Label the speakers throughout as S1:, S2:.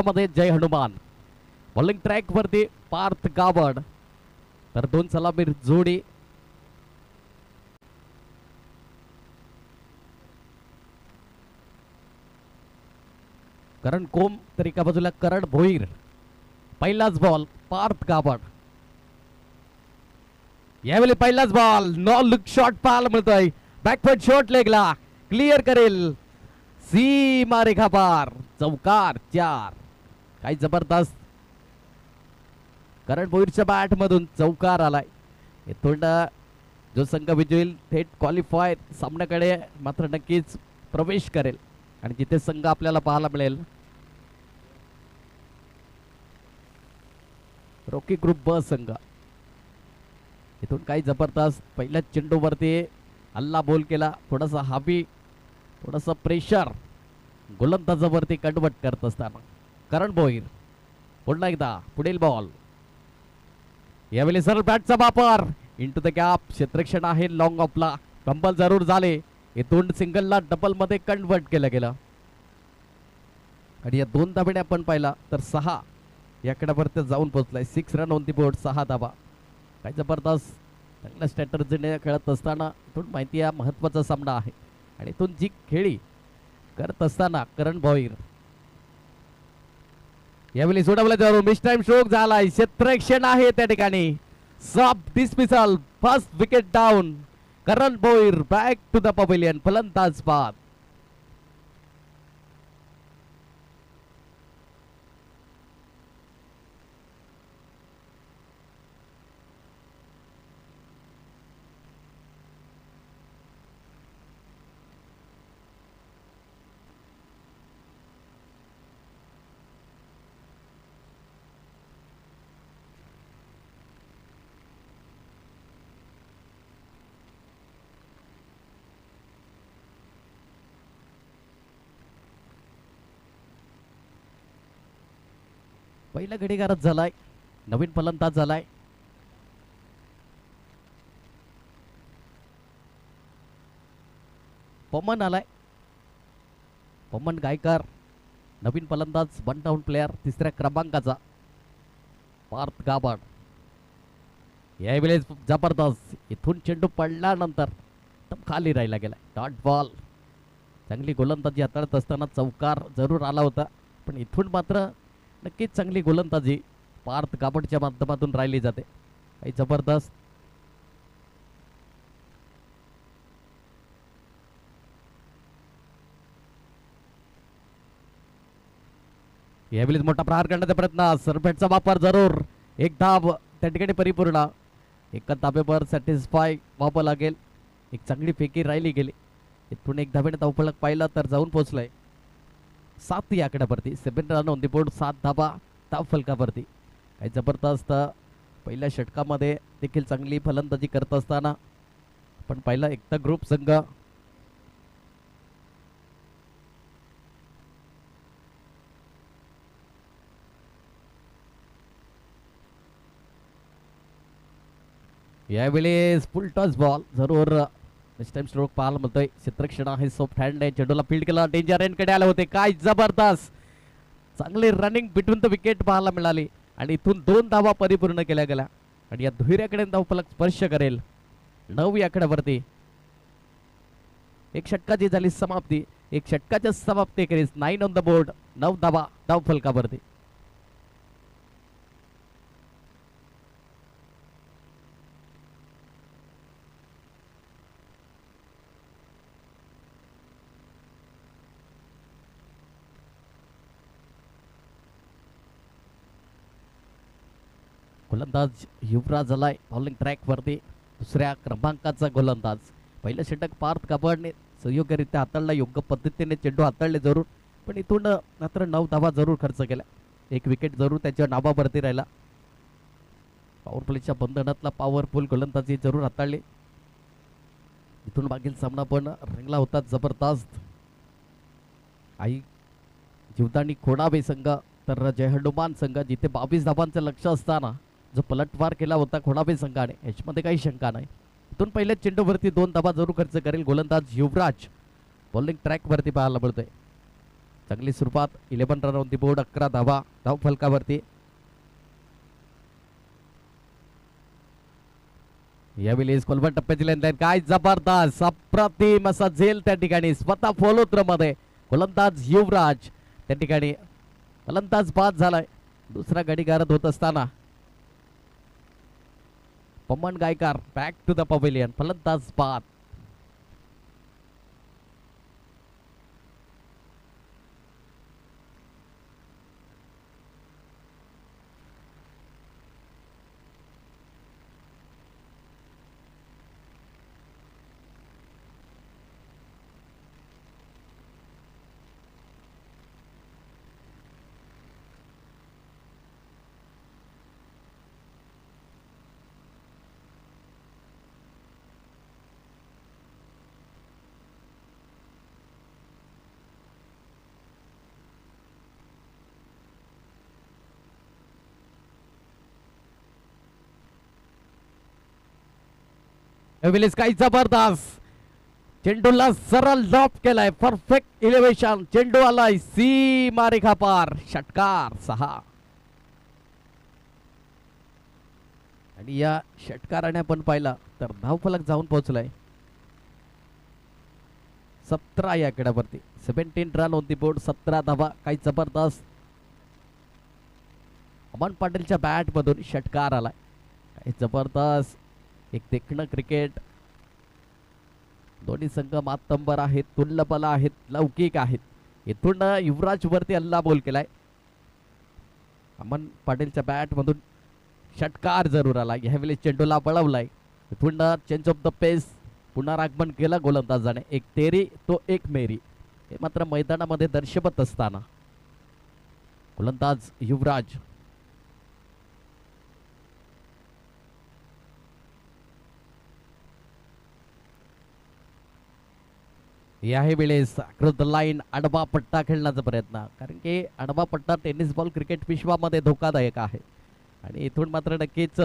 S1: मध्ये जय Hanuman. Bowling track वरती पार्थ गावड. तर दोन सलामी जोडी. करण कोम तर एका बाजूला करण भोईर. पहिलाच बॉल पार्थ गावड. यावेळी पहिलाच बॉल नो लुक शॉट पाहायला मिळतोय. बॅकफुट शॉट लेगला क्लिअर करेल. सीमा रेखा पार. चौकार 4. काय जबरदस्त करण भोईरच्या बॅट मधून चौकार आलाय. इथून जो संघ विजयी थेट क्वालिफाय सामन्याकडे मात्र नक्कीच प्रवेश करेल आणि जिथे संघ आपल्याला पाहायला मिळेल रॉकी ग्रुप ब संघ. इथून काही जबरदस्त पहिल्या चेंडूवरती हल्ला बोल केला. थोडासा हावी थोडासा प्रेशर गोलंदाजावरती कन्वर्ट करत असताना करण भोईर. पुन्हा एकदा पुढील बॉल. यावेळी सरळ बॅटचा वापर इंटू द गॅप. क्षेत्ररक्षण आहे लॉंग ऑफला. कंबल जरूर झाले. इथून सिंगलला डबल मध्ये कन्वर्ट केलं गेलं आणि या 2 धाब्याने आपण पाहिला तर 6 या कडावरती जाऊन पोहोचलाय. 6 रन ऑन दी बोर्ड. 6 धाबा. काय जबरदस्त चांगल्या स्ट्रॅटर्जीने खेळत असताना इथून माहिती आहे महत्वाचा सामना आहे आणि इथून जी खेळी करत असताना करण भोईर यावेळी सोडवलं जाऊन मिस टाइम स्ट्रोक झालाय. क्षेत्ररक्षण आहे त्या ठिकाणी. सब dismissal. First wicket down. Karan Bhoir back to the pavilion. फलंदाज बाद. पहिला घडीगारच झालाय. नवीन फलंदाज झालाय. पमन आलाय. पमन गायकर नवीन फलंदाज. 1 डाऊन प्लेयर 3ऱ्या क्रमांकाचा पार्थ गावड. यावेळेस जबरदस्त इथून चेंडू पडल्यानंतर खाली राहिला गेला. Dot ball. चांगली गोलंदाजी हाताळत असताना चौकार जरूर आला होता पण इथून मात्र नक्कीच चांगली गोलंदाजी पार्थ गावडच्या माध्यमातून राहिली जाते. काही जबरदस्त यावेळी मोठा प्रहार करण्याचा प्रयत्न. सरफेटचा वापर जरूर. 1 धाव त्या ठिकाणी परिपूर्ण. एका धाब्यावर सॅटिस्फाय व्हावं लागेल. एक चांगली फेकी राहिली गेली. इथून 1 धाब्याने धावफलक पाहिला तर जाऊन पोहोचलाय 7 या आकड्यावरती. 7 रन ऑन दी बोर्ड. 7 धाबा धावफलकावरती. काही जबरदस्त पहिल्या षटकामध्ये देखील चांगली फलंदाजी करत असताना आपण पाहिलं एकता ग्रुप संघ यावेळी फुल टच बॉल जरूर नेक्स्ट टाइम स्ट्रोक पाहायला मिळतोय. क्षेत्ररक्षण आहे. सॉफ्ट हँड आहे. चेंडूला फील्ड केला. डेंजर एंड कडे आले होते. काय जबरदस्त चांगली रनिंग बिटवीन द विकेट पाहायला मिळाली आणि इथून 2 धावा परिपूर्ण केल्या गेल्या आणि या दुहेऱ्याकडे धावफलक स्पर्श करेल. 9 या आकड्यावरती. 1 षटकाची झाली समाप्ती. 1 षटकाच्या समाप्ती करीस 9 ऑन द बोर्ड. 9 धावा धावफलकावरती. गोलंदाज युवराज आलाय बॉलिंग ट्रॅक वरती. 2ऱ्या क्रमांकाचा गोलंदाज. पहिलं षटक पार्थ गावडने संयोग्यरित्या हाताळला. योग्य पद्धतीने चेंडू हाताळले जरूर पण इथून मात्र 9 धावा जरूर खर्च केला. 1 विकेट जरूर त्याच्या नावावरती राहिला. पॉवर प्लेच्या बंधनातला पॉवरफुल गोलंदाजी जरूर हाताळली. इथून मागील सामना पण रंगला होता जबरदस्त. आई जीवदानी खोडावे संघ तर जय हनुमान संघ जिथे 22 धावांचं लक्ष असताना जो पलटवार केला होता खोडावे संघाने याच्यामध्ये काही शंका नाही. इथून पहिल्या चेंडूवरती 2 धावा जरूर खर्च करेल गोलंदाज युवराज. बॉलिंग ट्रॅक वरती पाहायला मिळतोय. चांगली सुरुवात 11 रन ऑन दी बोर्ड 11 धावा धाव फलकावरती. यावेळी कोलवट टप्प्याची लेनलाईन काय जबरदस्त अप्रतिम असा झेल त्या ठिकाणी स्वतः फॉलोत्र मध्ये गोलंदाज युवराज त्या ठिकाणी फलंदाज बाद झालाय. दुसरा गडी गारद होत असताना पमन गायकार बॅक टू द पवेलियन फलंदाज बाद. एव्हिलिस काही जबरदस्त चेंडूला सरळ लॉप केलाय. परफेक्ट इलेव्हेशन चेंडू आलाय सीमा रेखा पार. षटकार 6 आणि या षटकाराने आपण पाहिला तर धावफलक जाऊन पोहोचलाय 17 या खेळावरती. 17 रन ऑन दी बोर्ड 17 धावा. काही जबरदस्त अमन पाटीलच्या बॅट मधून षटकार आलाय. काही जबरदस्त एक देखणं क्रिकेट. दोन्ही संघ मातंबर आहेत, तुल्यबल आहेत, लौकिक आहेत. इथून युवराज वरती हल्ला बोल केलाय. अमन पाटीलच्या बॅट मधून षटकार जरूर आला. ह्यावेळी चेंडूला वळवलाय. इथून चेंज ऑफ द पेस पुनरागमन केलं गोलंदाजाने. एक तेरी तो एक मेरी हे मात्र मैदानामध्ये दर्शवत असताना गोलंदाज युवराज याही वेळेस अक्रॉस द लाईन आडवा पट्टा खेळण्याचा प्रयत्न. कारण की आडवा पट्टा टेनिस बॉल क्रिकेट विश्वामध्ये धोकादायक आहे आणि इथून मात्र नक्कीच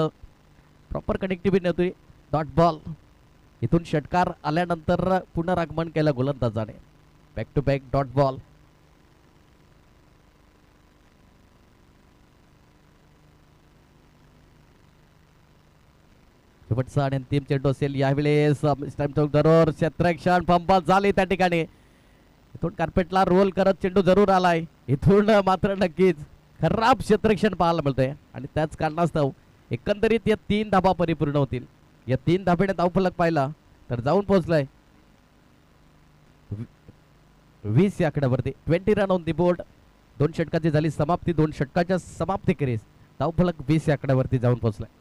S1: प्रॉपर कनेक्टिव्हिटी नव्हती. डॉट बॉल इथून षटकार आल्यानंतर पुनरागमन केलं गोलंदाजाने. Back to back dot ball. शेवटचा आणि अंतिम चेंडू असेल यावेळेस. जरूर क्षेत्ररक्षण पंपा झाली त्या ठिकाणी. इथून कार्पेटला रोल करत चेंडू जरूर आलाय. इथून मात्र नक्कीच खराब क्षेत्ररक्षण पाहायला मिळतंय आणि त्याच कारणास्तव एकंदरीत या 3 धाबा परिपूर्ण होतील. या 3 धाब्याने धावफलक पाहिला तर जाऊन पोहोचलाय 20 या आकड्यावरती. 20 रन ऑन दी बोर्ड. 2 षटकाची झाली समाप्ती. 2 षटकाच्या समाप्तीखेरीज धावफलक 20 या आकड्यावरती जाऊन पोहोचलाय.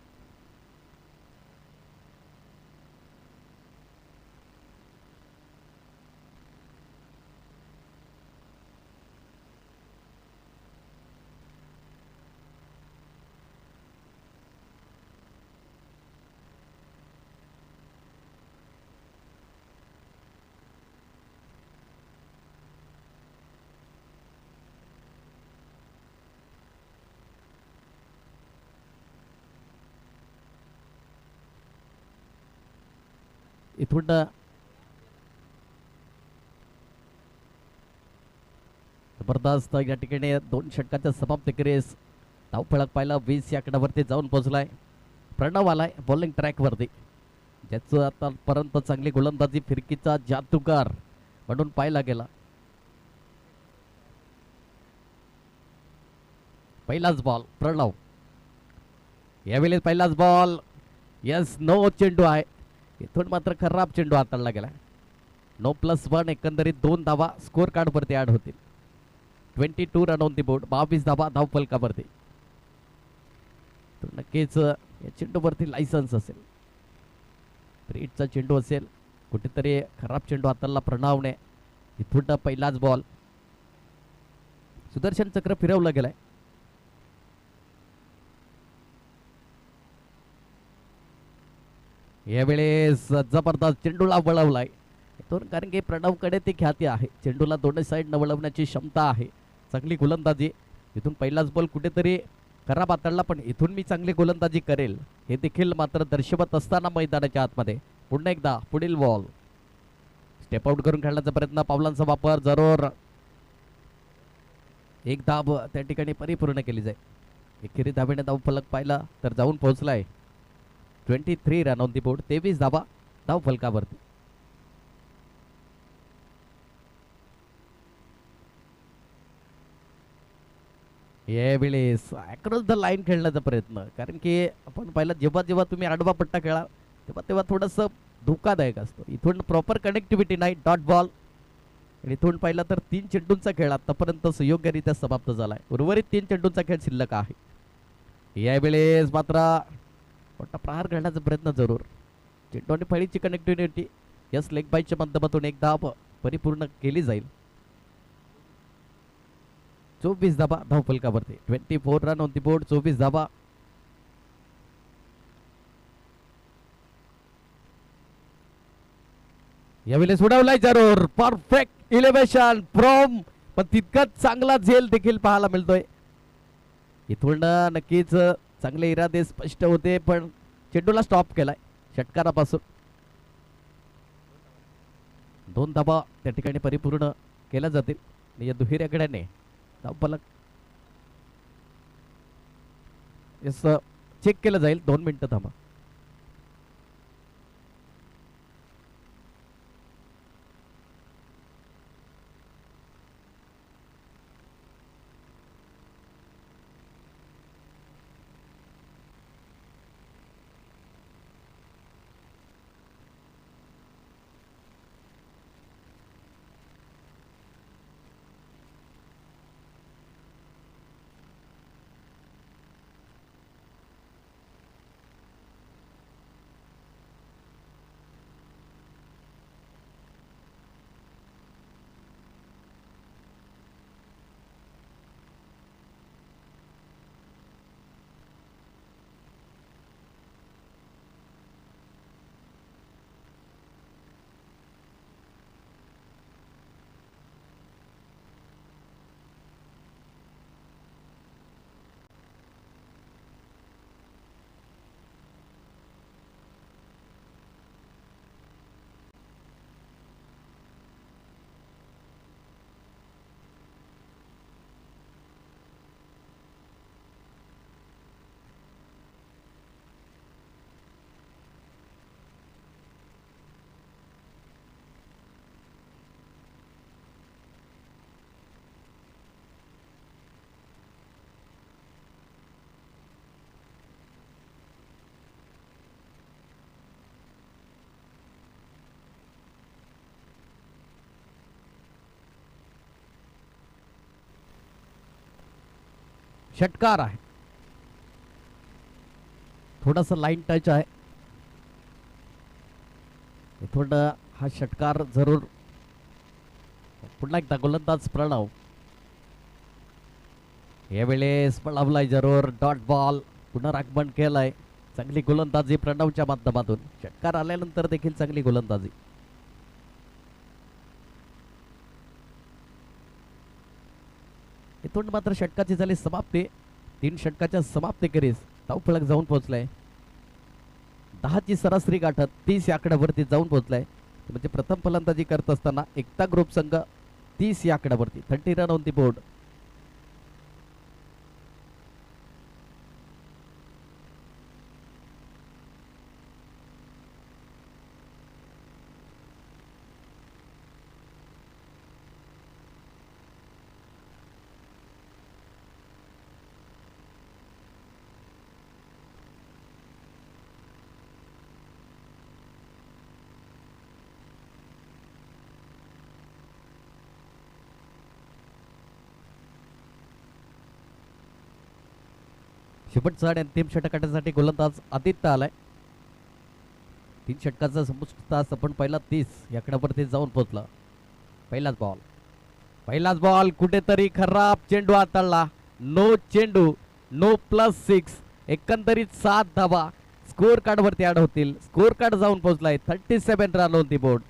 S1: इथून जबरदस्त या ठिकाणी 2 षटकाच्या समाप्तीखेरीज धावफलक पाहिला 20 या आकड्यावरती जाऊन पोहोचलाय. प्रणव आलाय बॉलिंग ट्रॅक वरती. ज्याचं आतापर्यंत चांगली गोलंदाजी फिरकीचा जादूगार म्हणून पाहिला गेला. पहिलाच बॉल प्रणव. यावेळी पहिलाच बॉल. यस नो चेंडू आहे. इथून मात्र खराब चेंडू हाताळला गेला. नो +1 एकंदरीत 2 धावा स्कोर कार्ड वरती ऍड होतील. 22 रन ऑन दी बोर्ड 22 धावा धाव फलकावरती. तर नक्कीच या चेंडूवरती लायसन्स असेल. ब्रीडचा चेंडू असेल. कुठेतरी खराब चेंडू हाताळला प्रणवने. इथून पहिलाच बॉल. सुदर्शन चक्र फिरवलं गेलाय. यावेळेस जबरदस्त चेंडूला वळवलाय. कारण की प्रणवकडे ती ख्याती आहे. चेंडूला दोन्ही साईड न वळवण्याची क्षमता आहे. चांगली गोलंदाजी. इथून पहिलाच बॉल कुठेतरी खराब हाताळला पण इथून मी चांगली गोलंदाजी करेल हे देखील मात्र दर्शवत असताना मैदानाच्या आतमध्ये पुन्हा एकदा पुढील बॉल स्टेप आउट करून खेळण्याचा प्रयत्न. पावलांचा वापर जरूर एक धाब त्या ठिकाणी परिपूर्ण केली जाईल. एकेरी धाबेने धावफलक पाहिला तर जाऊन पोहोचलाय 23 रन ऑन दी बोर्ड. 23 धाबा धावफलकावरती. यावेळेस अक्रॉस द लाईन खेळण्याचा प्रयत्न, कारण की आपण पहिला जेव्हा जेव्हा तुम्ही आडवा पट्टा खेळा तेव्हा तेव्हा थोडंसं धोकादायक असतो. इथून प्रॉपर कनेक्टिव्हिटी नाही. Dot ball. इथून पाहिला तर 3 चेंडूंचा खेळ आतापर्यंत सुयोग्यरित्या समाप्त झालाय. उर्वरित 3 चेंडूंचा खेळ शिल्लक आहे. यावेळेस मात्र मोठा प्रहार करण्याचा प्रयत्न जरूर. चेंडू आणि फळीची कनेक्टिव्हिटी यस लेग बाईच्या माध्यमातून एक धाव परिपूर्ण केली जाईल. 24 धाबा धावफलकावरती. 24 रन ऑन दी बोर्ड. 24 धाबा. यावेळेस उडवलाय जरूर. परफेक्ट इलेव्हेशन फ्रॉम, पण तितकाच चांगला झेल देखील पाहायला मिळतोय. इथून नक्कीच चांगले इरादे स्पष्ट होते, पण चेंडूला स्टॉप केलाय षटकारापासून. 2 धाबा त्या ठिकाणी परिपूर्ण केल्या जातील. या दुहेरी गड्याने धावफलक यस चेक केलं जाईल. 2 मिनिटं थांबा. षटकार आहे. थोडासा लाईन टच आहे. इथून हा षटकार जरूर. पुन्हा एकदा गोलंदाज प्रणव. यावेळेस पळवलाय जरूर. Dot ball. पुनरागमन केलंय. चांगली गोलंदाजी प्रणवच्या माध्यमातून. षटकार आल्यानंतर देखील चांगली गोलंदाजी. इथून मात्र षटकाची झाली समाप्ती. 3 षटकाच्या समाप्तीखेरीज धावफलक जाऊन पोहोचलाय. 10ची सरासरी गाठत 30 या आकड्यावरती जाऊन पोहोचलाय. म्हणजे प्रथम फलंदाजी करत असताना एकता ग्रुप संघ 30 या आकड्यावरती. 30 रन ऑन दी बोर्ड. शेवटचा आणि अंतिम षटकासाठी गोलंदाज आदित्य आलाय. 3 षटकाचा समुचित तास आपण पहिला 30 या आकड्यावरती जाऊन पोहोचला. पहिलाच बॉल कुठेतरी खराब चेंडू हाताळला. नो चेंडू. नो +6. एकंदरीत 7 धावा स्कोर कार्ड वरती ऍड होतील. स्कोर कार्ड जाऊन पोहोचलाय 37 रन ऑन दी बोर्ड.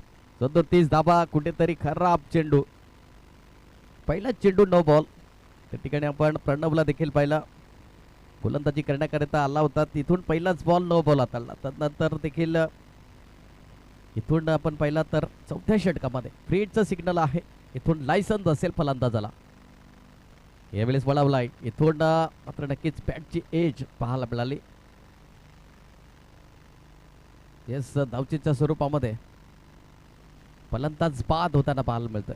S1: 37 धावा. कुठेतरी खराब चेंडू. पहिला चेंडू नो बॉल. त्या ठिकाणी आपण प्रणवला देखील पाहिला गोलंदाजी करण्याकरिता आला होता. तिथून पहिलाच बॉल नो बॉल हाताळला. त्यानंतर देखील इथून आपण पाहिला तर 4थ्या षटकामध्ये फ्री हिटचं सिग्नल आहे. इथून लायसन्स असेल फलंदाजाला. यावेळेस वळवलाय इथून मात्र नक्कीच बॅटची एज पाहायला मिळाली. येस, धावचीच्या स्वरूपामध्ये फलंदाज बाद होताना पाहायला मिळतोय.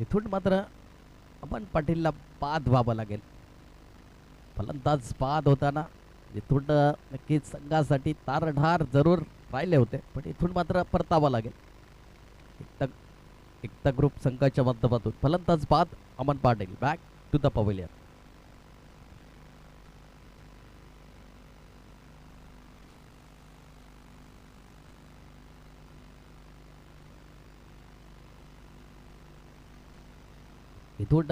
S1: इथून मात्र आपण पाटीलला बाद व्हावं लागेल. फलंदाज बाद होताना इथून नक्कीच संघासाठी तारढार जरूर राहिले होते, पण इथून मात्र परतावं लागेल. एकता ग्रुप संघाच्या माध्यमातून फलंदाज बाद Aman Patil back to the pavilion. इथून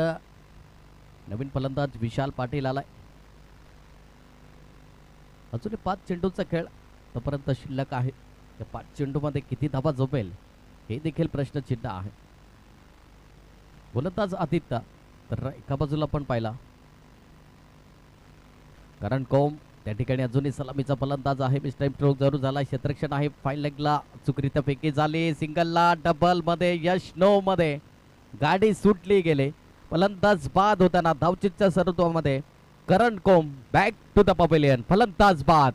S1: नवीन फलंदाज विशाल पाटील आलाय. अजून 5 चेंडूचा खेळ तोपर्यंत शिल्लक आहे. या 5 चेंडूमध्ये किती धावा झोपेल हे देखील प्रश्नचिन्ह आहे. गोलंदाज आदित्य तर एका बाजूला पण पाहिला करण कोम त्या ठिकाणी अजूनही सलामीचा फलंदाज आहे. मिस टाइम स्ट्रोक जरूर झाला. क्षेत्ररक्षण आहे. फाईन लेगला चुकरीत्या फेकी झाली. सिंगलला डबल मध्ये यश नो मध्ये गाडी सुटली गेले. फलंदाज बाद होताना धावचीच्या सर्वत्वामध्ये करण कोम बॅक टू द पवेलियन. फलंदाज बाद.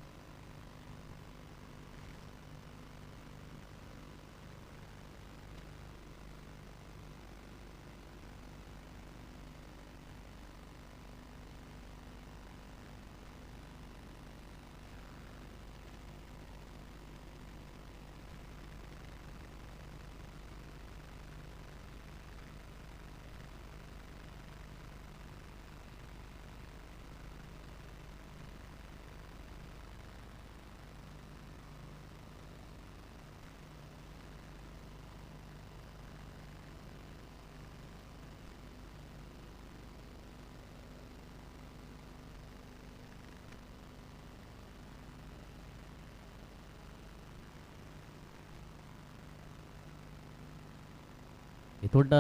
S1: इथून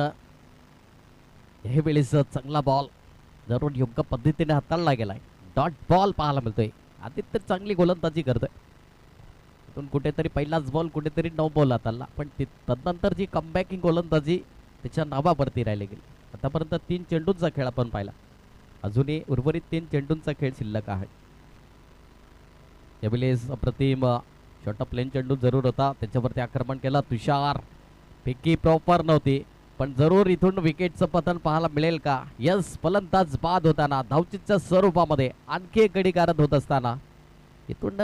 S1: हे वेळेस चांगला बॉल जरूर योग्य पद्धतीने हाताळला गेलाय. डॉट बॉल पाहायला मिळतोय. आदित्य चांगली गोलंदाजी करतोय. इथून कुठेतरी पहिलाच बॉल कुठेतरी 9 बॉल हाताळला, पण तदनंतर जी कमबॅकिंग गोलंदाजी त्याच्या नावावरती राहिली गेली. आतापर्यंत 3 चेंडूंचा खेळ आपण पाहिला. अजूनही उर्वरित 3 चेंडूंचा खेळ शिल्लक आहे. यावेळेस अप्रतिम शॉर्ट प्लेन चेंडू जरूर होता, त्याच्यावरती आक्रमण केलं तुषार. फेकी प्रॉपर नव्हती, पण जरूर इथून विकेटचं पतन पाहायला मिळेल का? यस, फलंदाज बाद होताना धावचीच्या स्वरूपामध्ये आणखी एक गडी गारद होत असताना इथून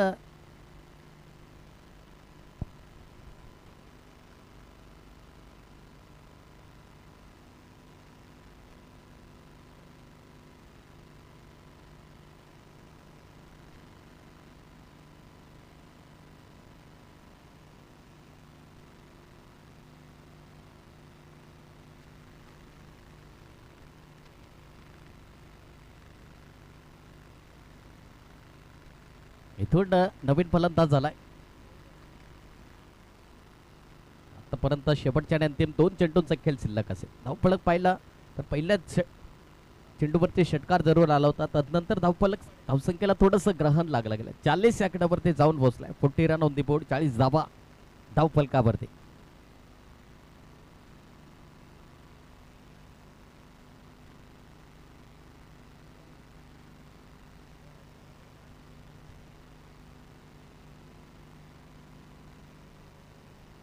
S1: नवीन फलंदाज झालाय. आतापर्यंत शेवटच्या आणि अंतिम 2 चेंडूंचा खेळ शिल्लक असेल. धावफलक पाहिला तर पहिल्याच चेंडूवरती षटकार जरूर आला होता. तदनंतर धावसंख्येला थोडंसं ग्रहण लागलं गेलं. 40 सेकंदावरती जाऊन पोहोचलाय. 40 रन ऑन दी बोर्ड, 40 धावा धावफलकावरती.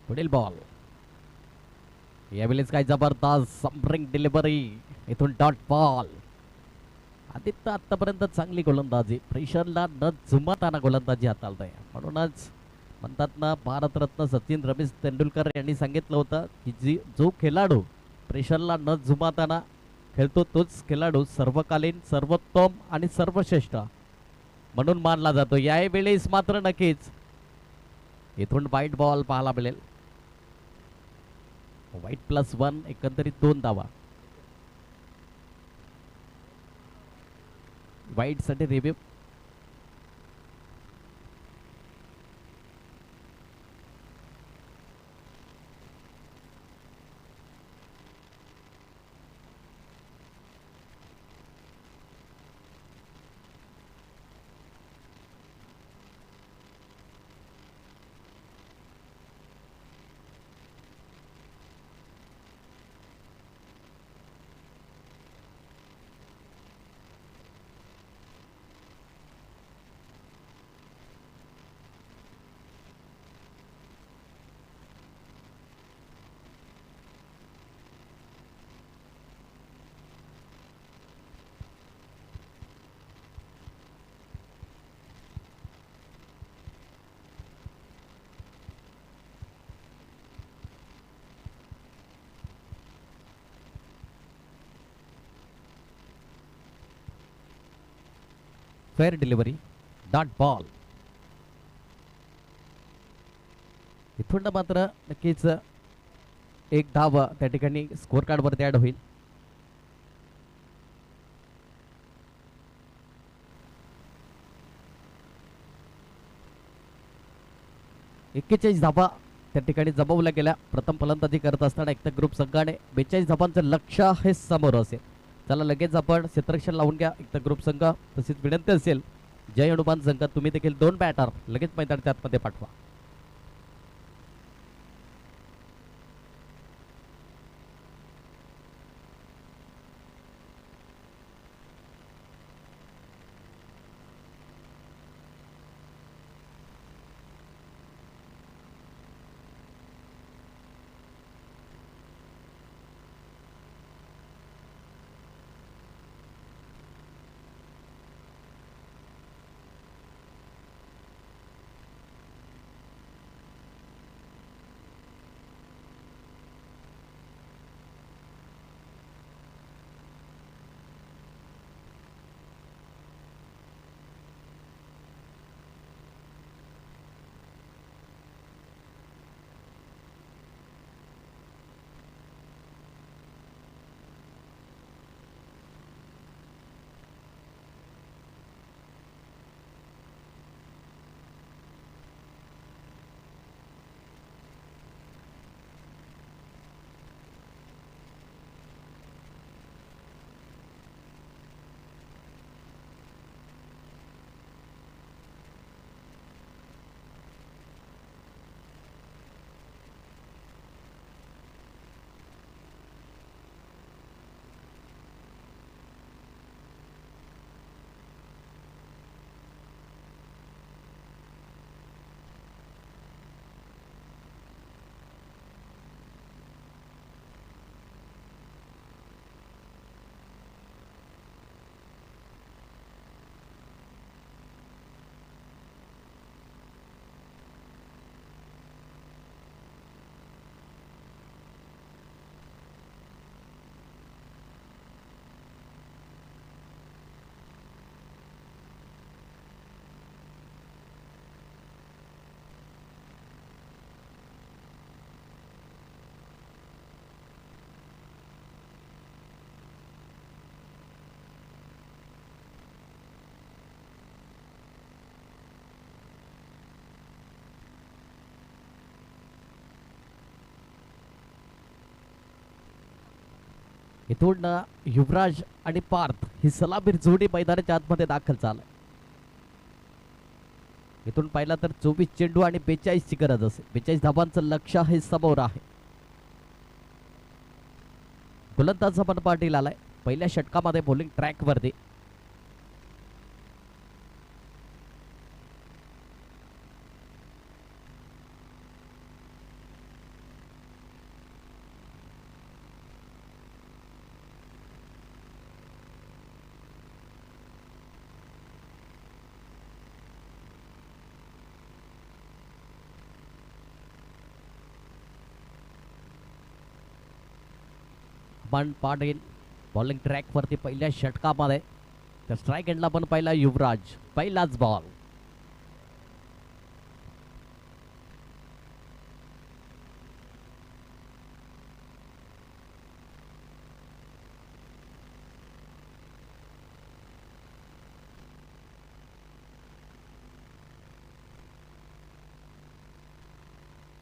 S1: पुढील बॉल यावेळेस काय जबरदस्त समरिंग डिलिव्हरी. इथून डॉट बॉल. आदित्य आतापर्यंत चांगली गोलंदाजी, प्रेशरला न जुमाताना गोलंदाजी हाताळतोय. म्हणूनच म्हणतात ना, भारतरत्न सचिन रमेश तेंडुलकर यांनी सांगितलं होतं की जो खेळाडू प्रेशरला न जुमाताना खेळतो तोच खेळाडू सर्वकालीन सर्वोत्तम आणि सर्वश्रेष्ठ म्हणून मानला जातो. यावेळेस मात्र नक्कीच इथून वाईट बॉल पाहायला मिळेल. वाईट +1, एकंदरीत 2 धावा. वाईट साठी review. Square delivery, dot ball. इथून मात्र नक्कीच एक धाव त्या ठिकाणी स्कोर कार्ड वरती ऍड होईल. एक्केचाळीस धावा त्या ठिकाणी जमवल्या गेल्या. प्रथम फलंदाजी करत असताना एक ग्रुप संघाने 42 धावांचं लक्ष्य हे समोर असेल. चला लगेच आपण क्षेत्ररक्षण लावून घ्या एक ग्रुप संघ. तशीच विनंती असेल जय हनुमान संघ तुम्ही देखील 2 बॅटर लगेच मैदानाच्या आतमध्ये पाठवा. इथून युवराज आणि पार्थ ही सलामीर जोडी मैदानाच्या आतमध्ये दाखल झालाय. इथून पाहिला तर 24 चेंडू आणि 42 ची गरज असेल. 42 धावांचं लक्ष्य हे समोर आहे. गोलंदाज मन पाटील आलाय पहिल्या षटकामध्ये बॉलिंग ट्रॅक वरती. मन पाटील बॉलिंग ट्रॅक वरती पहिल्या षटकामध्ये. तर स्ट्राईक एंडला पण पहिला युवराज, पहिलाच बॉल.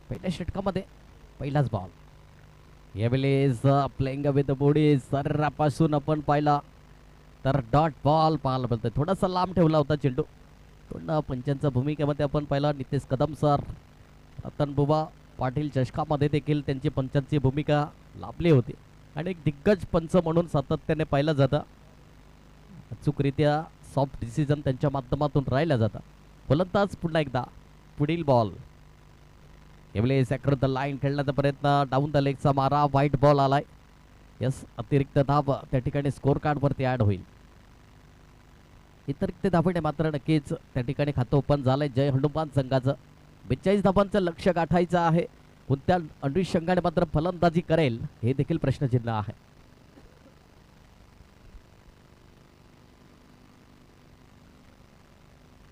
S1: पहिल्या षटकामध्ये पहिलाच बॉल. यावेळेस प्लेइंग विथ बॉडी सर्रापासून आपण पाहिला तर डॉट बॉल पाहायला मिळतोय. थोडासा लांब ठेवला होता चेंडू. पण पंचांच्या भूमिकेमध्ये आपण पाहिला नितेश कदम सर, रतन बुबा पाटील चषकामध्ये देखील त्यांची पंचांची भूमिका लाभली होती आणि एक दिग्गज पंच म्हणून सातत्याने पाहिलं जातं. अचूकरित्या सॉफ्ट डिसिजन त्यांच्या माध्यमातून राहिला जातं. फलंदाज पुन्हा एकदा पुढील बॉल. यावेळेस अक्रॉस द लाईन खेळण्याचा प्रयत्न, डाऊन द लेगचा मारा, व्हाईट बॉल आलाय. यस, अतिरिक्त धाव त्या ठिकाणी स्कोर कार्ड वरती ऍड होईल. अतिरिक्त धावेने मात्र नक्कीच त्या ठिकाणी खातं ओपन झालंय जय हनुमान संघाचं. 42 धावांचं लक्ष्य गाठायचं आहे. कोणत्या अनुषंगाने मात्र फलंदाजी करेल हे देखील प्रश्नचिन्ह आहे.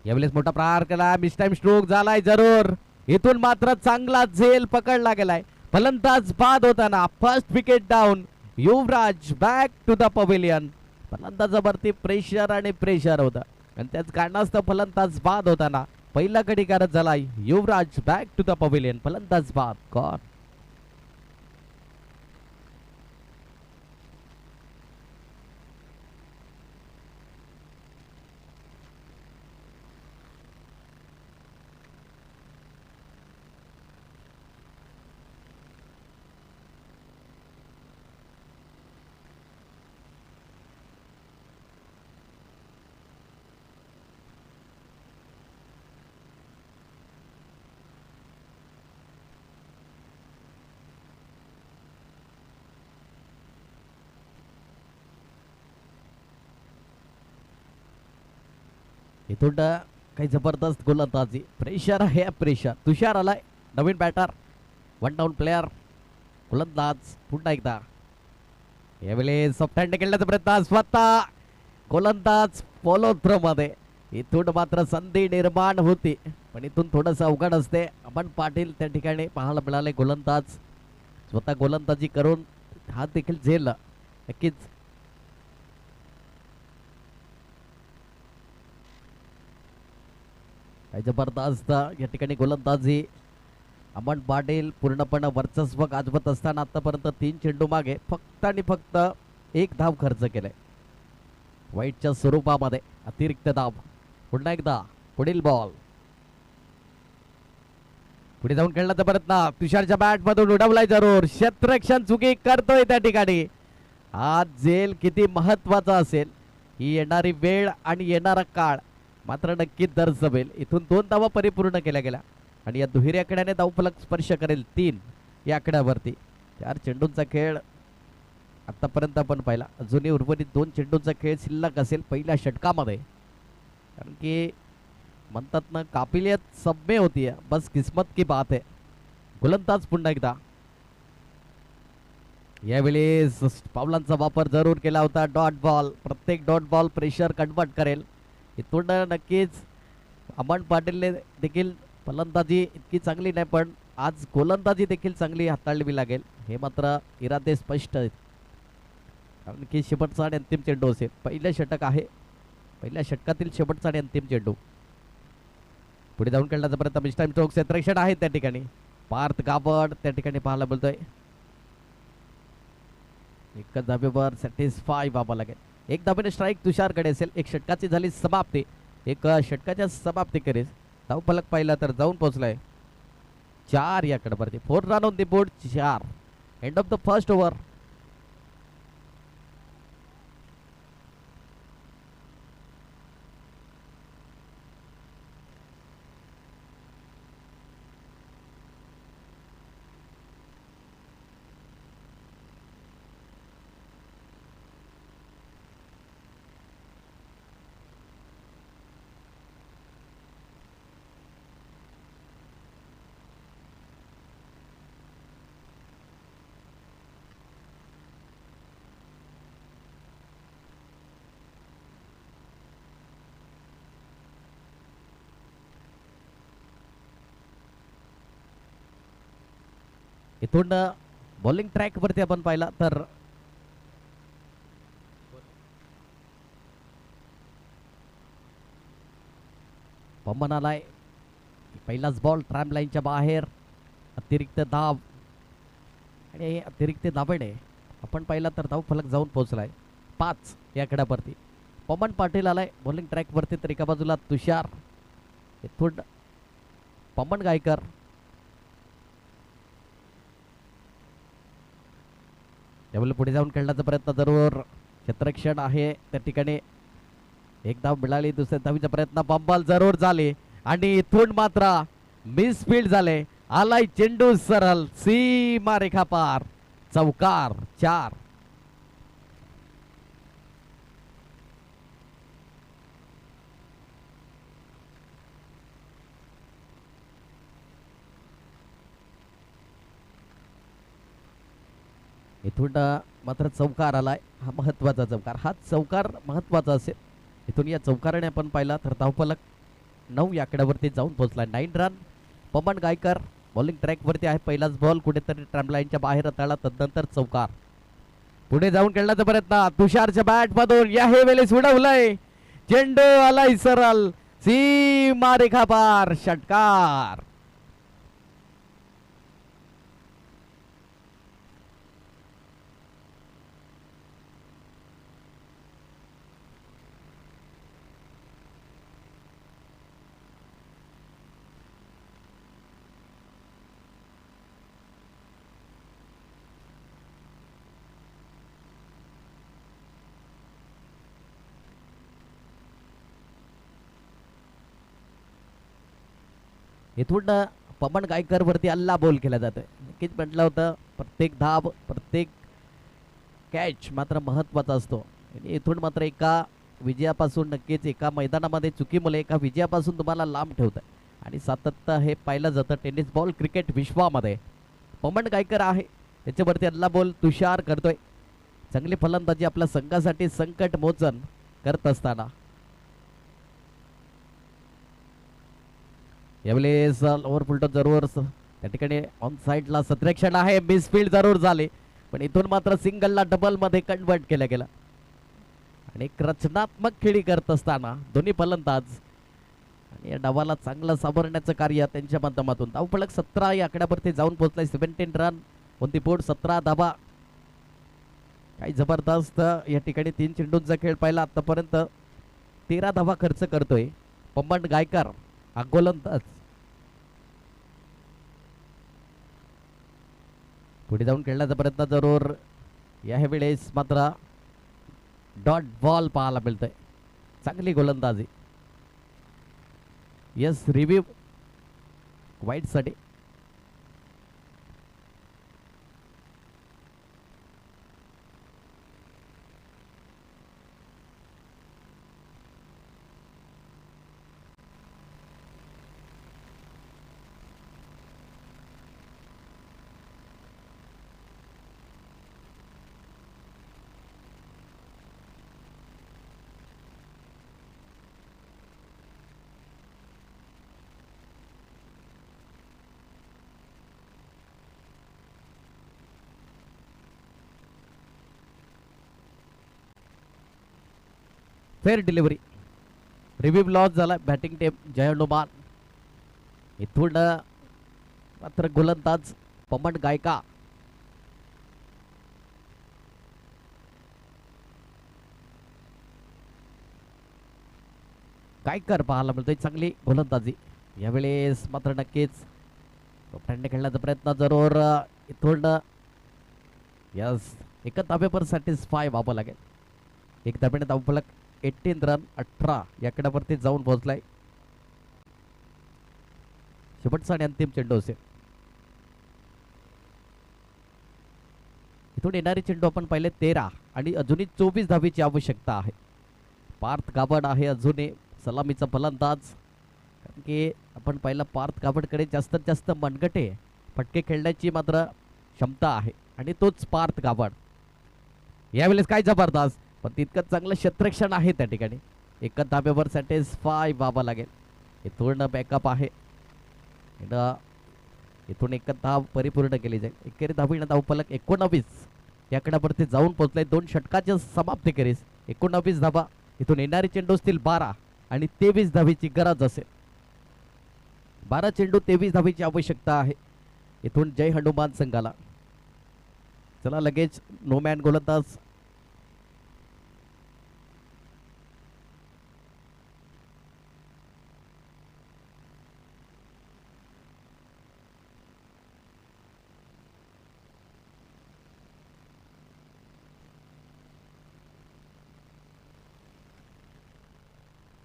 S1: यावेळेस मोठा प्रहार केला, मिस टाइम स्ट्रोक झालाय जरूर. इथून मात्र चांगला झेल पकडला गेलाय. फलंदाज बाद होताना first wicket down. Yuvraj back to the pavilion. फलंदाजावरती प्रेशर आणि प्रेशर होता आणि त्याच कारणास्तव फलंदाज बाद होताना पहिला गडीकारच झालाय. युवराज बॅक टू द पवेलियन. फलंदाज बाद. गॉन. इथून काही जबरदस्त गोलंदाजी. प्रेशर आहे प्रेशर. तुषार आलाय नवीन बॅटर. One down player. गोलंदाज पुन्हा एकदा. यावेळी सॉफ्ट हँड खेळण्याचा प्रयत्न स्वतः गोलंदाज फॉलो थ्रो मध्ये. इथून मात्र संधी निर्माण होती पण इथून थोडंसं अवघड असते. अमन पाटील त्या ठिकाणी पाहायला मिळाले. गोलंदाज स्वतः गोलंदाजी करून हात देखील झेलला. नक्कीच जबरदस्त या ठिकाणी गोलंदाजी. अमन पाटील पूर्णपणे वर्चस्व गाजवत असताना आतापर्यंत 3 चेंडू मागे फक्त आणि फक्त 1 धाव खर्च केलाय. वाईटच्या स्वरूपामध्ये अतिरिक्त धाव. पुन्हा एकदा पुढील बॉल. पुढे जाऊन खेळण्याचा प्रयत्न. तुषारच्या बॅट मधून उडवलाय जरूर. क्षेत्ररक्षण चुकी करतोय त्या ठिकाणी. आज झेल किती महत्वाचा असेल. ही येणारी वेळ आणि येणारा काळ मात्र नक्कीच दर्शवेल. इथून 2 धावा परिपूर्ण केल्या गेल्या आणि या दुहेरी आकड्याने धावफलक स्पर्श करेल 3 या आकड्यावरती. 4 चेंडूंचा खेळ आतापर्यंत आपण पाहिला. अजूनही उर्वरित 2 चेंडूंचा खेळ शिल्लक असेल पहिल्या षटकामध्ये. कारण की म्हणतात ना काबिलियत सब में होती है, बस किस्मत की बात है. गोलंदाज पुन्हा एकदा. यावेळी पावलांचा वापर जरूर केला होता. Dot ball. प्रत्येक डॉट बॉल प्रेशर कन्वर्ट करेल. इथून नक्कीच अमन पाटीलने देखील फलंदाजी इतकी चांगली नाही पण आज गोलंदाजी देखील चांगली हाताळली लागेल. हे मात्र इरादे स्पष्ट आहेत. कारण की शेवटचा आणि अंतिम चेंडू असेल. पहिलं षटक आहे. पहिल्या षटकातील शेवटचा आणि अंतिम चेंडू. पुढे जाऊन खेळण्याचा प्रयत्न. मिस टाइम स्ट्रोक क्षेत्ररक्षण आहे त्या ठिकाणी. पार्थ गावड त्या ठिकाणी पाहायला बोलतोय. एकच धाब्यावर सॅटिस्फाय व्हावं लागेल. 1 धाब्याने स्ट्राईक तुषारकडे असेल. 1 षटकाची झाली समाप्ती. 1 षटकाच्या समाप्ती करेल. धावफलक पाहिला तर जाऊन पोहोचलाय 4 या कडवरती. 4 run on the board. 4. End of the first over. इथून बॉलिंग ट्रॅक वरती आपण पाहिला तर पवन आलाय. पहिलाच बॉल ट्रॅम लाईनच्या बाहेर. अतिरिक्त धाव आणि अतिरिक्त धावेने आपण पाहिला तर धाव फलक जाऊन पोहोचलाय 5 या खेळावरती. पवन पाटील आलाय बॉलिंग ट्रॅक वरती तर एका बाजूला तुषार. इथून पवन गायकर. त्यामुळे पुढे जाऊन खेळण्याचा प्रयत्न जरूर. क्षेत्ररक्षण आहे त्या ठिकाणी. 1 धाव मिळाली. दुसऱ्या धावीचा प्रयत्न. बॉल जरूर झाले आणि इथून मात्र मिसफील्ड झाले. आलाय चेंडू सरळ सीमा रेखा पार. चौकार. 4. इथून मात्र चौकार आलाय. हा महत्वाचा चौकार. हा चौकार महत्वाचा असेल. इथून या चौकाराने आपण पाहिला तर धावफलक 9 या आकड्यावरती जाऊन पोहोचला. 9 रन. पवन गायकर बॉलिंग ट्रॅक वरती आहे. पहिलाच बॉल कुठेतरी ट्रॅम लाईनच्या बाहेर तळा, तदनंतर चौकार. पुढे जाऊन खेळण्याचा प्रयत्न तुषारच्या बॅट मधून या हे वेळेस उडवलंय. चेंडू आलाय सरळ सीमा रेखा पार. षटकार. इथून पवन गायकर वरती अल्ला बॉल केला जातोय. नक्कीच म्हटलं होतं प्रत्येक धाव प्रत्येक कॅच मात्र महत्वाचा असतो. आणि इथून मात्र एका विजयापासून नक्कीच एका मैदानामध्ये चुकीमुळे एका विजयापासून तुम्हाला लांब ठेवतं आणि सातत्य हे पाहिलं जातं टेनिस बॉल क्रिकेट विश्वामध्ये. पवन गायकर आहे त्याच्यावरती अल्ला बॉल तुषार करतोय. चांगली फलंदाजी आपल्या संघासाठी संकट मोचन करत असताना यावेळेस ओव्हर जरूर त्या ठिकाणी ऑन साइडला सत्रेक्षण आहे. मिसफील्ड जरूर झाले पण इथून मात्र सिंगलला डबल मध्ये कन्वर्ट केलं गेलं आणि एक रचनात्मक खेळी करत असताना दोन्ही फलंदाज आणि या डावाला चांगलं सावरण्याचं कार्य त्यांच्या माध्यमातून. धावफलक 17 या आकड्यावरती जाऊन पोहोचलाय. 17 रन ऑन दी बोर्ड. 17 धावा. काही जबरदस्त या ठिकाणी 3 चेंडूंचा खेळ पाहिला आतापर्यंत. 13 धावा खर्च करतोय पवन गायकर हा गोलंदाज. पुढे जाऊन खेळण्याचा प्रयत्न जरूर या वेळेस मात्र डॉट बॉल पाहायला मिळतोय. चांगली गोलंदाजी. यस रिव्ह्यू वाईट साठी. Fair delivery. रिव्ह्यू लॉस झाला. बॅटिंग टीम जय हनुमान. इथून मात्र गोलंदाज पवन गायका. गायकर पाहायला मिळतोय. चांगली गोलंदाजी यावेळेस मात्र नक्कीच खेळण्याचा प्रयत्न जरूर. इथून यस एका धाब्यावर सॅटिस्फाय व्हावं लागेल. एक धाब्याने धावफलक 18 रन 18 या आकड्यावरती जाऊन पोहोचलाय. शेवटचा आणि अंतिम चेंडू असेल. इथून येणारे चेंडू आपण पाहिले 13 आणि अजूनही 24 धावीची आवश्यकता आहे. पार्थ गावड आहे अजूनही सलामीचा फलंदाज. कारण की आपण पाहिलं पार्थ गावडकडे जास्तीत जास्त मनगटे फटके खेळण्याची मात्र क्षमता आहे आणि तोच पार्थ गावड. यावेळेस काय जबरदस्त पण तितकं चांगलं क्षेत्ररक्षण आहे त्या ठिकाणी. एका धाब्यावर सॅटिस्फाय व्हावं लागेल. इथून बॅकअप आहे. इथून एक धाव परिपूर्ण केली जाईल. एकेरी धावी धावफलक 19 या आकड्यावरती जाऊन पोहोचलाय. 2 षटकाच्या समाप्ती करीस 19 धावा. इथून येणारे चेंडू असतील 12 आणि 23 धावीची गरज असेल. 12 चेंडू 23 धावीची आवश्यकता आहे इथून जय हनुमान संघाला. चला लगेच नो मॅन गोलंदाज.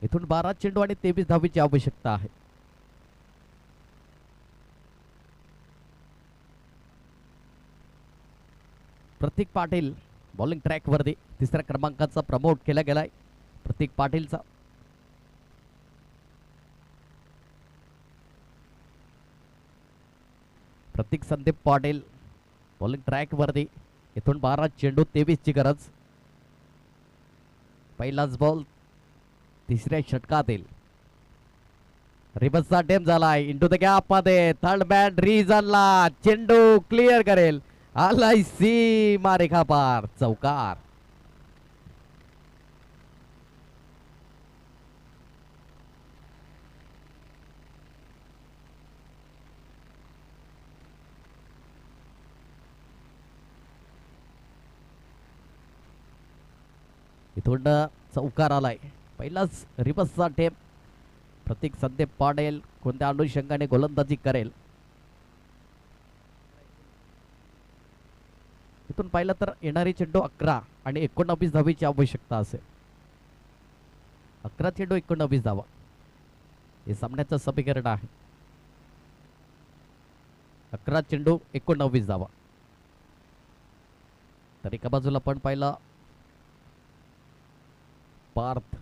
S1: इथून 12 चेंडू आणि 23 धावीची आवश्यकता आहे. प्रतीक पाटील बॉलिंग ट्रॅक वरती 3ऱ्या क्रमांकाचा प्रमोट केला गेलाय. प्रतीक पाटीलचा प्रतीक संदीप पाटील बॉलिंग ट्रॅक वरती. इथून 12 चेंडू 23 ची गरज. पहिलाच बॉल 3ऱ्या षटकात येईल. रिबसचा टेम झालाय इंटू द गॅप मध्ये थर्ड बॅट रिझनला चेंडू क्लिअर करेल आलाय सीमा रेखा पार चौकार. इथून चौकार आलाय. पहिलाच रिबसचा टेम. प्रतीक संदीप पाटील कोणत्या अनुषंगाने गोलंदाजी करेल. इथून पाहिलं तर येणारी चेंडू 11 आणि 19 धावेची आवश्यकता असेल. 11 चेंडू 19 धावा हे सामन्याचं समीकरण आहे. 11 चेंडू 19 धावा. तर एका बाजूला पण पाहिलं पार्थ.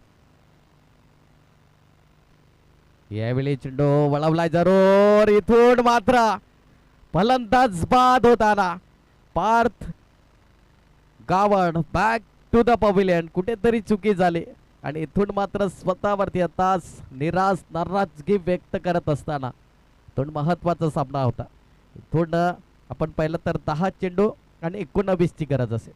S1: यावेळी चेंडू वळवलाय जरूर. इथून मात्र फलंदाज बाद होताना Parth Gawad back to the pavilion. कुठेतरी चुकी झाली आणि इथून मात्र स्वतःवरती आता निराश नाराजगी व्यक्त करत असताना इथून महत्वाचा सामना होता. इथून आपण पाहिलं तर 10 चेंडू आणि 19 ची गरज असेल.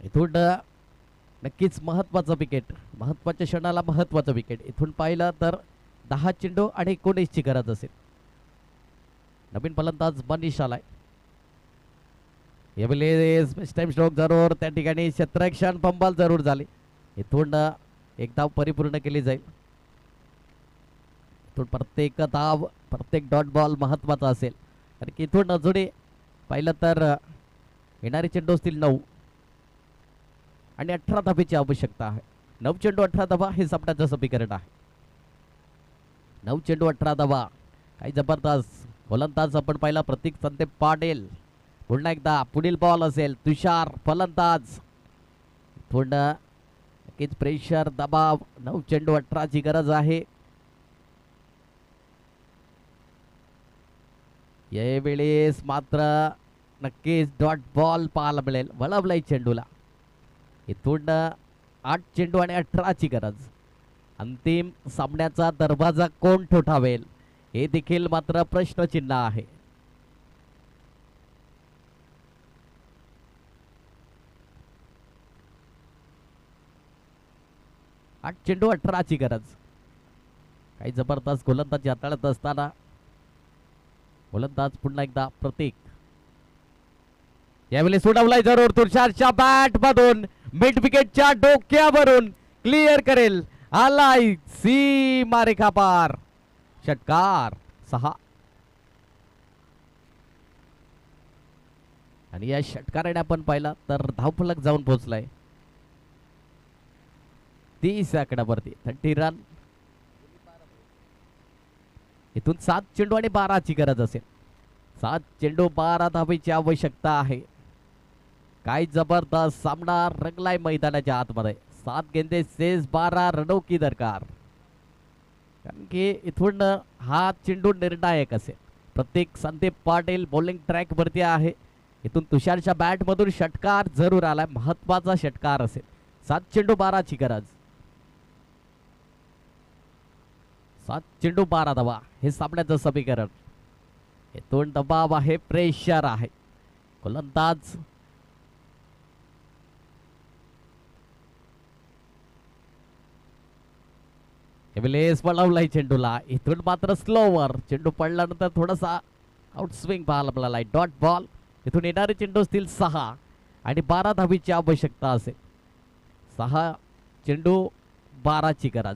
S1: इथून नक्कीच महत्वाचं विकेट. महत्वाच्या क्षणाला महत्वाचं विकेट. इथून पाहिलं तर 10 चेंडू आणि 19 ची गरज असेल. नवीन फलंदाज मनीष आलाय. टाइम स्ट्रोक जरूर त्या ठिकाणी क्षेत्ररक्षण फंबल जरूर झाले. इथून एक धाव परिपूर्ण केली जाईल. इथून प्रत्येक धाव प्रत्येक डॉट बॉल महत्वाचा असेल. कारण इथून अजूनही पाहिलं तर येणारे चेंडू असतील 9 आणि 18 धावेची आवश्यकता आहे. 9 चेंडू 18 धावा हे सामन्याचं समीकरण आहे. 9 चेंडू 18 धावा. काही जबरदस्त गोलंदाज आपण पाहिला प्रतीक संदीप पाटील. पुन्हा एकदा पुढील बॉल असेल तुषार फलंदाज. पुन्हा नक्कीच प्रेशर दबाव. 9 चेंडू 18 ची गरज आहे. यावेळेस मात्र नक्कीच डॉट बॉल पाहायला मिळेल. वळवलाय चेंडूला. इथून 8 चेंडू आणि 18 ची गरज. अंतिम सामन्याचा दरवाजा कोण ठोठावेल हे देखील मात्र प्रश्नचिन्ह आहे. आठ चेंडू 18 ची गरज. काही जबरदस्त गोलंदाजी हाताळत असताना गोलंदाज पुन्हा एकदा प्रतीक. यावेळी सोडवलाय जरूर. तुषारच्या बॅट मधून मिड विकेटच्या डोक्यावरून क्लिअर करेल. आलाय सीमा रेखा पार. षटकार 6 आणि या षटकाराने आपण पाहिला तर धावफलक जाऊन पोहोचलाय 30 आकड्यावरती. 30 रन. इथून 7 चेंडू आणि 12 ची गरज असेल. 7 चेंडू 12 धावेची आवश्यकता आहे. काय जबरदस्त सामना रंगलाय मैदानाच्या आतमध्ये. 7 गेंदे शेष 12 रनों की दरकार. कारण की इथून हा चेंडू निर्णायक असेल. प्रत्येक संदीप पाटील बॉलिंग ट्रॅक वरती आहे. इथून तुषारच्या बॅट मधून षटकार जरूर आलाय. महत्वाचा षटकार असेल. 7 चेंडू 12 ची गरज. 7 चेंडू 12 धावा हे सामन्याचं समीकरण. इथून दबाव आहे प्रेशर आहे. गोलंदाज पळवलाय चेंडूला. इथून मात्र स्लोवर. चेंडू पडल्यानंतर थोडासा आउटस्विंग पाहायला मिळाला. Dot ball. इथून येणारे चेंडू असतील 6 आणि 12 धावीची आवश्यकता असेल. 6 चेंडू 12 ची गरज.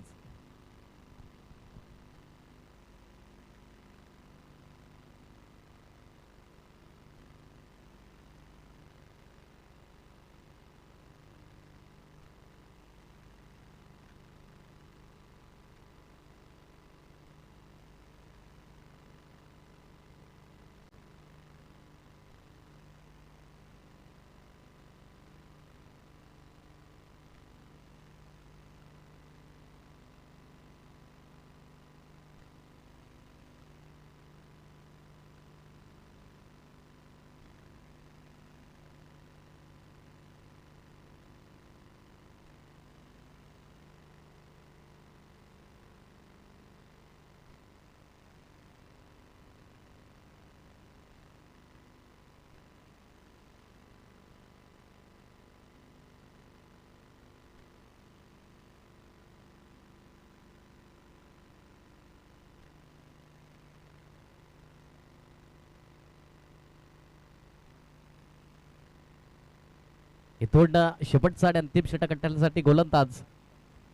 S1: इथून शेवटचा आणि अंतिम षटक करण्यासाठी गोलंदाज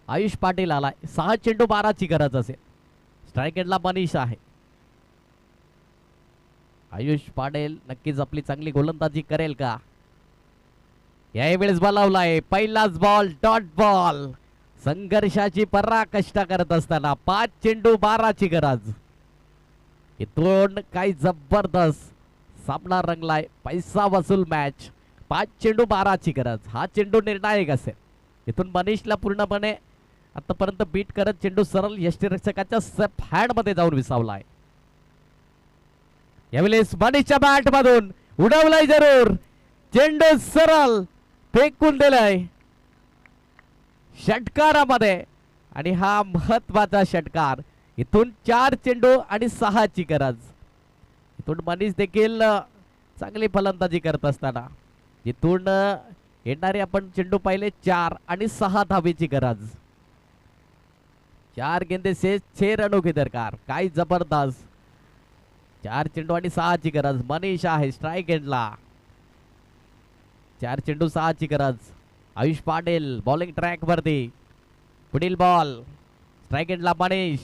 S1: आयुष पाटील आलाय. 6 चेंडू 12ची गरज असेल. स्ट्राईक एंडला मनीष आहे. आयुष पाटील नक्कीच आपली चांगली गोलंदाजी करेल का? यावेळेस बोलावलाय. पहिलाच बॉल डॉट बॉल. संघर्षाची पराकाष्ठा करत असताना 5 चेंडू 12ची गरज. इथून काही जबरदस्त सामना रंगलाय. पैसा वसूल मॅच. 5 चेंडू 12ची गरज. हा चेंडू निर्णायक असेल. इथून मनीषला पूर्णपणे आतापर्यंत बीट करत चेंडू सरळ यष्टीरक्षकाच्या सेफ हँड मध्ये जाऊन विसावलाय. यावेळेस मनीषच्या बॅट मधून उडवलाय जरूर. चेंडू सरळ फेकून दिलाय षटकारामध्ये आणि हा महत्वाचा षटकार. इथून 4 चेंडू आणि 6ची गरज. इथून मनीष देखील चांगली फलंदाजी करत असताना इथून येणारे आपण चेंडू पाहिले 4 आणि 6 धावेची गरज. 4 गेंदे से 6 रनों की दरकार. काय जबरदस्त. 4 चेंडू आणि 6ची गरज. मनीष आहे स्ट्राईक एंडला. 4 चेंडू 6ची गरज. आयुष पाटील बॉलिंग ट्रॅक वरती. पुढील बॉल स्ट्राईक एंडला मनीष.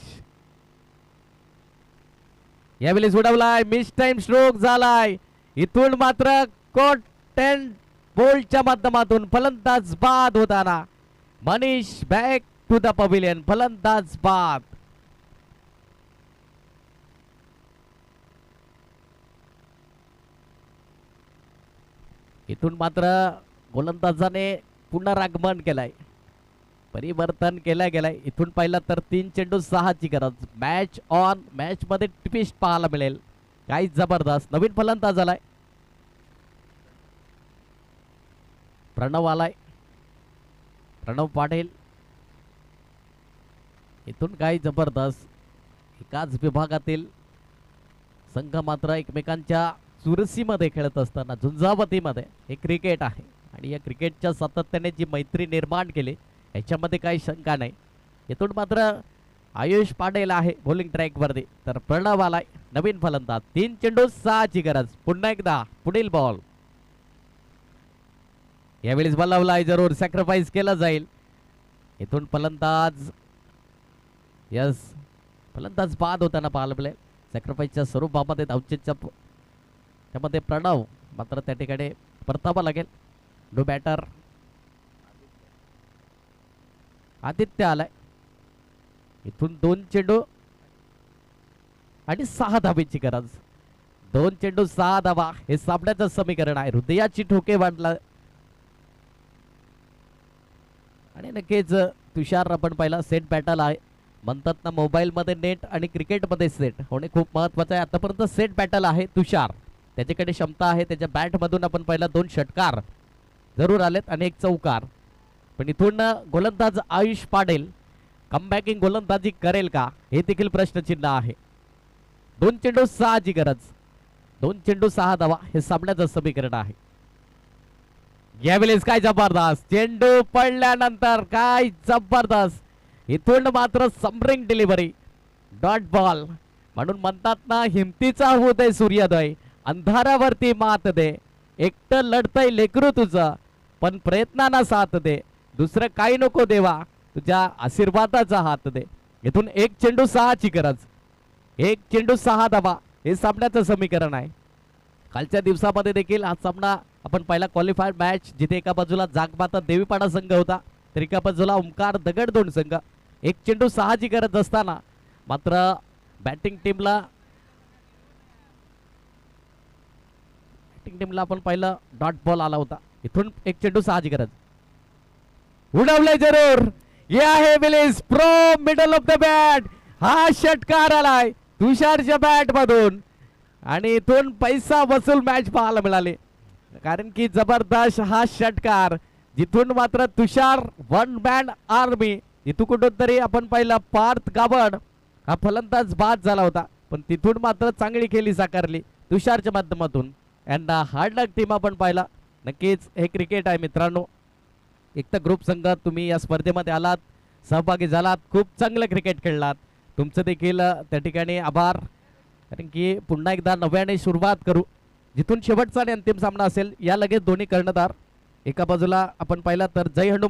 S1: यावेळेस उडवलाय. मिस टाइम स्ट्रोक झालाय. इथून मात्र कोट 10 बोल्टच्या माध्यमातून फलंदाज बाद होताना Manish back to the pavilion. फलंदाज बाद. इथून मात्र गोलंदाजाने पुनरागमन केलाय. परिवर्तन केलं गेलंय. इथून पाहिलं तर 3 चेंडू 6ची गरज. Match on. मॅच मध्ये ट्विस्ट पाहायला मिळेल. काही जबरदस्त. नवीन फलंदाज आलाय. प्रणव आलाय. प्रणव पाटील. इथून काही जबरदस्त. एकाच विभागातील संघ मात्र एकमेकांच्या चुरसीमध्ये खेळत असताना झुंजावतीमध्ये हे क्रिकेट आहे आणि या क्रिकेटच्या सातत्याने जी मैत्री निर्माण केली याच्यामध्ये काही शंका नाही. इथून मात्र आयुष पाटील आहे बॉलिंग ट्रॅक वरती. तर प्रणव आलाय नवीन फलंदाज. 3 चेंडू 6ची गरज. पुन्हा एकदा पुढील बॉल. यावेळेस बोलावलाय जरूर. सॅक्रिफाईस केला जाईल. इथून फलंदाज यस फलंदाज बाद होताना पाहायला मिळेल. सॅक्रिफाईसच्या स्वरूपामध्ये धावचेच्या त्यामध्ये प्रणव मात्र त्या ठिकाणी परतावा लागेल. नो बॅटर आदित्य आलाय. इथून 2 चेंडू आणि 6 धावेची गरज. 2 चेंडू 6 धावा हे सामन्याचं समीकरण आहे. हृदयाची ठोके वाढला आणि नक्कीच तुषार आपण पहिला सेट बॅटल आहे म्हणतात ना. मोबाईल मध्ये नेट आणि क्रिकेट मध्ये सेट होणे खूप महत्वाचं आहे. आतापर्यंत सेट बॅटल आहे तुषार. त्याच्याकडे क्षमता आहे. त्याच्या बॅट मधून आपण पहिला 2 षटकार जरूर आलेत आणि 1 चौकार. पण इथून गोलंदाज आयुष पाटील कमबॅकिंग गोलंदाजी करेल का हे देखील प्रश्नचिन्ह आहे. 2 चेंडू 6ची गरज. 2 चेंडू 6 धावा हे सामन्याचं समीकरण आहे. यावेळेस काय जबरदस्त. चेंडू पडल्यानंतर काय जबरदस्त. इथून मात्र समरिंग डिलिव्हरी. Dot ball. म्हणून म्हणतात ना हिमतीचा होऊ दे सूर्योदय. अंधारावरती मात दे. एकटं लढतय लेकरू तुझं पण प्रयत्नांना साथ दे. दुसरं काही नको देवा तुझ्या आशीर्वादाचा हात दे. इथून 1 चेंडू 6ची गरज. 1 चेंडू 6 धावा हे सामन्याचं समीकरण आहे. कालच्या दिवसामध्ये देखील हा सामना आपण पहिला क्वालिफायर मॅच जिथे एका बाजूला जागमाता देवीपाडा संघ होता तर एका बाजूला ओमकार दगडधोंड संघ. 1 चेंडू 6ची गरज असताना मात्र बॅटिंग टीमला आपण पहिला डॉट बॉल आला होता. इथून 1 चेंडू 6ची गरज. उडवलंय जरूर. हे आहे Willis from middle of the bat. हा षटकार आलाय तुषारच्या बॅट मधून आणि इथून पैसा वसूल मॅच पाहायला मिळाली. कारण की जबरदस्त हा षटकार जिथून मात्र तुषार 1 मॅन आर्मी. इथून कुठून आपण पाहिला पार्थ गावड हा फलंदाज बाद झाला होता पण तिथून मात्र चांगली खेळी साकारली तुषारच्या माध्यमातून. यांना हार्ड लक टीम आपण पाहिला. नक्कीच हे क्रिकेट आहे मित्रांनो. एक तर ग्रुप संघ तुम्ही या स्पर्धेमध्ये आलात सहभागी झालात खूप चांगलं क्रिकेट खेळलात. तुमचं देखील त्या ठिकाणी आभार. कारण की पुन्हा एकदा नव्याने सुरुवात करू. जिथून शेवटचा आणि अंतिम सामना असेल या लगेच दोन्ही कर्णधार एका बाजूला आपण पाहिला तर जय हनुमान